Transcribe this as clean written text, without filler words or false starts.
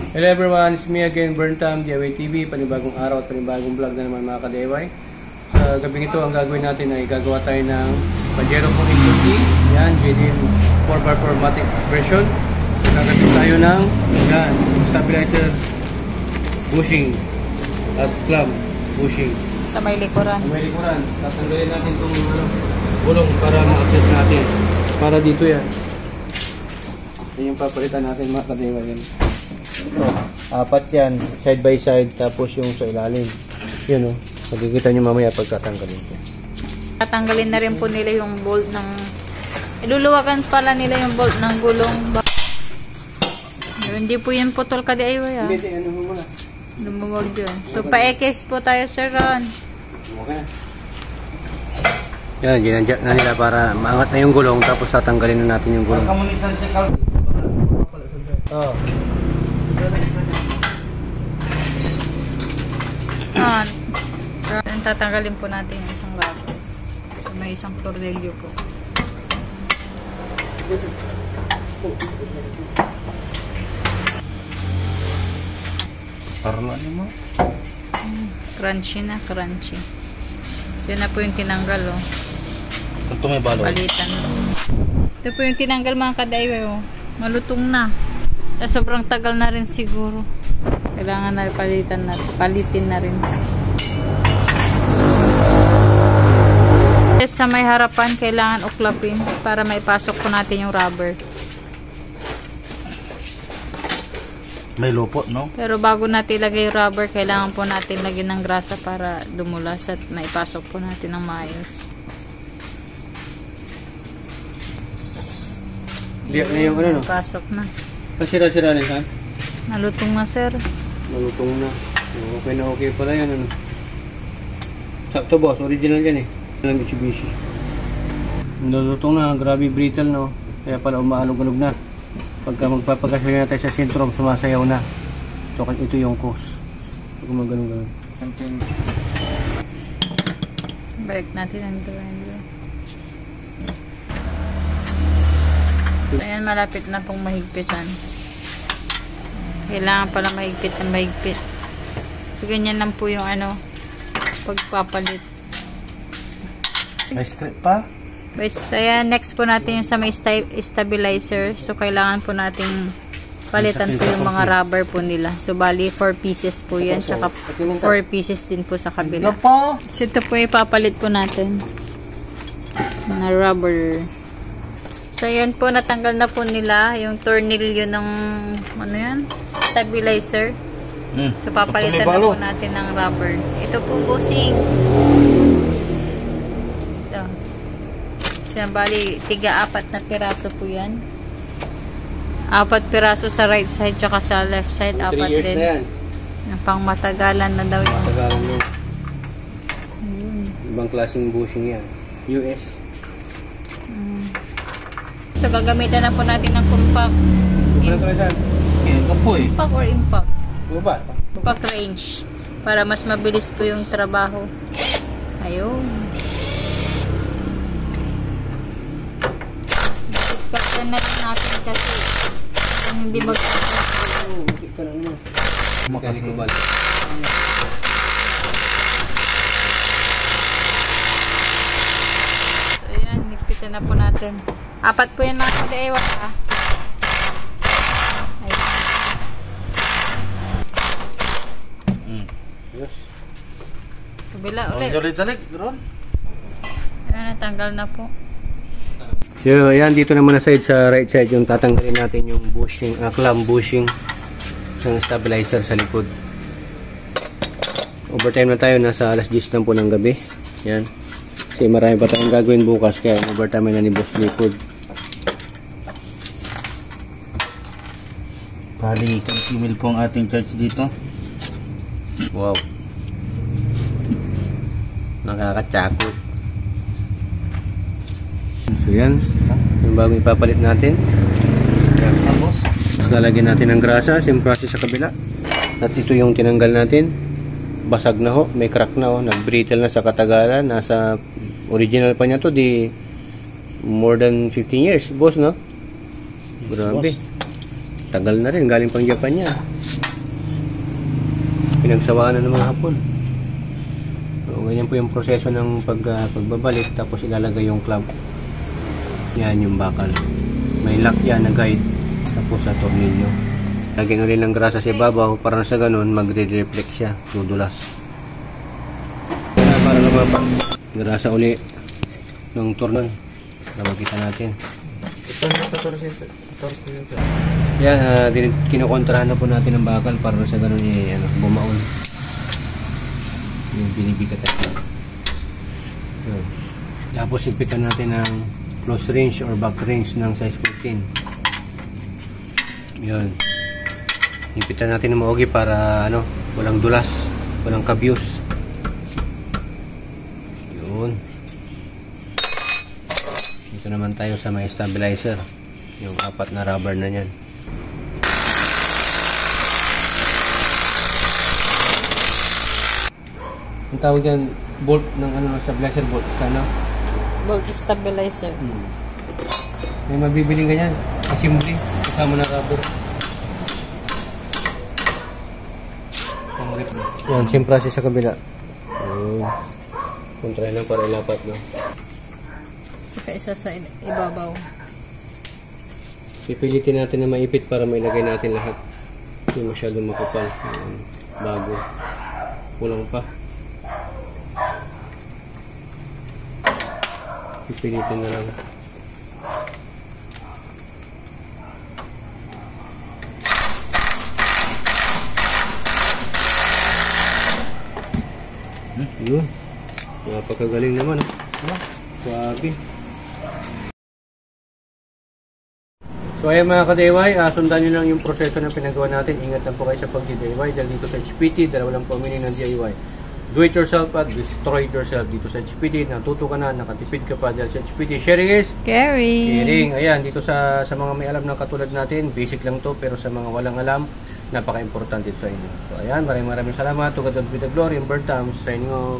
Hello everyone, it's me again, Burntam, DIY TV, panibagong araw at panibagong vlog na naman mga ka-DIY. Sa gabing ito, ang gagawin natin ay gagawa tayo ng Pajero 480. Yan, JDM 4x4 matic version. So, gagawin tayo ng yan, stabilizer bushing at clamp bushing. Sa may likuran. Sa may likuran. Tatanggalin natin itong gulong para ma-access natin. Para dito yan. Yan yung papalitan natin mga ka-DIY yan. Apat yan, side by side, tapos yung sa ilalim. Yun o, magkikita nyo mamaya pagkatanggalin ko. Tatanggalin na rin po nila yung bolt ng... Iluluwagan pala nila yung bolt ng gulong. Hindi po yan putol ka DIY ah. Hindi, ano mo muna. Lumuwag yun. So, pa-ekes po tayo, Sir Ron. Okay. Yan, ginadjust na nila para maangat na yung gulong, tapos tatanggalin na natin yung gulong. Oh. Tatanggalin po natin yung isang rubber. So, may isang tornilyo po. Parang ano mo? Crunchy na, crunchy. So, yun na po yung tinanggal, oh. Ito may balo. Palitan. Ito po yung tinanggal mga ka-DIY, oh. Malutong na. Sobrang tagal na rin siguro. Kailangan na palitin na rin. Sa may harapan, kailangan uklapin para maipasok po natin yung rubber. May lupot, no? Pero bago natin ilagay yung rubber, kailangan po natin lagyan ng grasa para dumulas at maipasok po natin ng maayos. Liyak na yung ano, no? Pasok na. Pasira-sira na saan? Malutong na, sir. Malutong na. Okay na okay pala yan, ano? Sakto boss, original yan eh. Ng Mitsubishi. Nalutong na, grabe brittle, no? Kaya pala umaalog-alog na. Pagka magpapakasyon na tayo sa sintrom, sumasayaw na. So, ito yung cause. Gumagano-gano. Balik natin ang grinder. Ayan, malapit na pong mahigpitan. Kailangan pala mahigpit na mahigpit. So, ganyan lang po yung ano, pagpapalit. May script pa? So, ayan, next po natin yung sa may stabilizer. So, kailangan po nating palitan po yung mga rubber po nila. So, bali, 4 pieces po yan. Tsaka 4 pieces din po sa kabila. So, ito po ipapalit po natin na rubber. So, yan po, natanggal na po nila yung tornilyo ng, ano yan, stabilizer. So, papalitan na po natin ng rubber. Ito po, bossing. Ito. So, bali, tiga-4 na piraso po yan. 4 piraso sa right side, tsaka sa left side, 4 3 years din. na yan. Pang matagalan na daw yun. Matagalan na. Ibang klaseng bushing yan. US. So, gagamitan na po natin ng compact. Compact or impact? Compact range. Para mas mabilis po yung trabaho. Ayun. Discussion na rin natin kasi kung hindi Makalikubal. So, ayan. Nagpitan na po natin. 4 po yan mga ka-DIY ah. Yes. Kabila ulit. Ayan, natanggal na po. So, ayan, dito naman na side sa right side yung tatanggalin natin yung bushing, clamp bushing ng stabilizer sa likod. Overtime na tayo, nasa alas 10 na po ng gabi. Yan. Kasi marami pa tayong gagawin bukas, kaya overtime na ni boss likod. Bali, 20 mil po ang ating charge dito. Wow. Nakakatakot. So yan, yung bagong ipapalit natin. Grasa, boss. Lalagyan natin ng grasa, same process sa kabila. At ito yung tinanggal natin. Basag na ho, may crack na ho, nag-brittle na sa katagalan. Nasa original pa niya to, di more than 15 years, boss, no? Grabe. Tagal na rin, galing pang Japan yan. Pinagsawaan na ng mga Hapon. So, ganyan po yung proseso ng pagbabalik, tapos ilalagay yung clamp. Yan yung bakal. May lock yan na guide, tapos sa tornilyo. Lagyan ulit ng grasa sa ibabaw para sa ganun magre-reflect siya, dudulas. Para lumapag, grasa uli ng tornil. Nakikita natin. Yan, kinukontrahan na po natin ang bakal para sa ganun bumaon. Yung binibigat natin. Tapos ipitan natin ang close range or back range ng size 14. Yun. Ipitan natin ng maogi para walang dulas, walang kabyus. Yun. Dito naman tayo sa may stabilizer. Yung 4 na rubber na yan. Ang tawag yan, bolt ng stabilizer bolt. Sana? Bolt stabilizer. May mabibiling ganyan. Assembly. Kasama na rubber. Yan, same process sa kabila. Kontra lang para ilapat, no? Saka isa sa ibabaw. Pipilitin natin na maipit para mailagay natin lahat. Hindi masyadong makapal. Bago. Kulang pa. Pipilitin na lang. Yun. Napakagaling naman. Swabe. So ayan mga ka-DIY, sundan nyo lang yung proseso ng pinagawa natin. Ingat lang po kayo sa pag-DIY dahil dito sa HPT, dalawa lang po meaning ng DIY. Do it yourself at destroy it yourself. Dito sa HPT, natuto ka na, nakatipid ka pa dahil sa HPT. Sharing is caring. Ayan, dito sa mga may alam na katulad natin, basic lang to, pero sa mga walang alam, napaka-importante sa inyo. So ayan, maraming salamat. To God be the glory. Bert Tams, signing off.